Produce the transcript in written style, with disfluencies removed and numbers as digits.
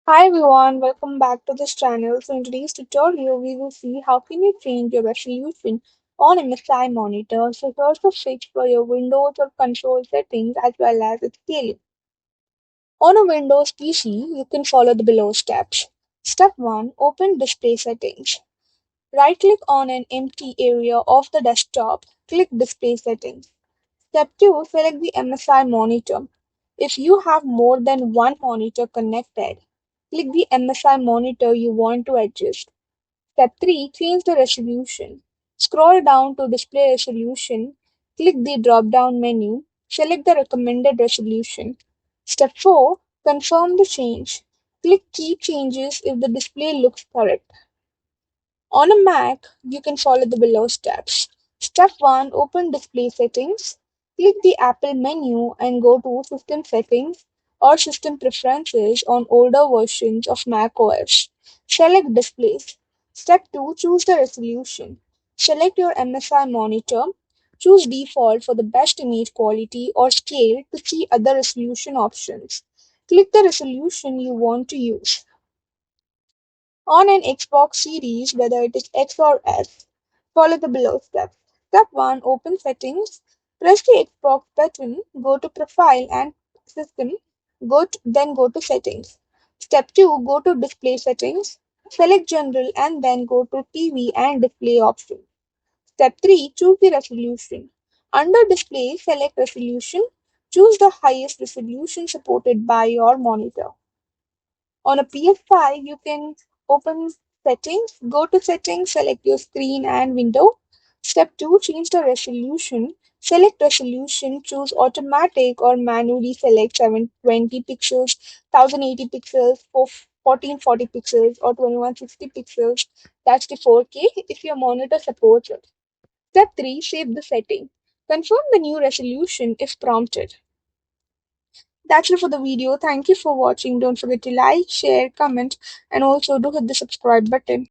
Hi everyone, welcome back to this channel. So in today's tutorial, we will see how can you change your resolution on MSI monitor. So here's the fix for your Windows or console settings as well as its scaling. On a Windows PC, you can follow the below steps. Step 1. Open Display Settings. Right-click on an empty area of the desktop. Click Display Settings. Step 2. Select the MSI monitor. If you have more than one monitor connected, click the MSI monitor you want to adjust. Step 3. Change the resolution. Scroll down to Display Resolution. Click the drop-down menu. Select the recommended resolution. Step 4. Confirm the change. Click Keep Changes if the display looks correct. On a Mac, you can follow the below steps. Step 1. Open Display Settings. Click the Apple menu and go to System Settings or System Preferences on older versions of Mac OS. Select Displays. Step 2. Choose the resolution. Select your MSI monitor. Choose Default for the best image quality or Scale to see other resolution options. Click the resolution you want to use. On an Xbox series, whether it is X or S, follow the below steps. Step 1. Open Settings. Press the Xbox button, go to Profile and System, then go to Settings. Step 2. Go to Display Settings. Select General and then go to TV and Display options. Step 3. Choose the resolution. Under Display, select Resolution. Choose the highest resolution supported by your monitor. On a PS5, you can open Settings, go to Settings, select your screen and window. Step 2. Change the resolution. Select resolution, choose automatic or manually select 720 pixels, 1080 pixels, 1440 pixels, or 2160 pixels. That's the 4K if your monitor supports it. Step 3. Save the setting. Confirm the new resolution if prompted. That's it for the video. Thank you for watching. Don't forget to like, share, comment, and also do hit the subscribe button.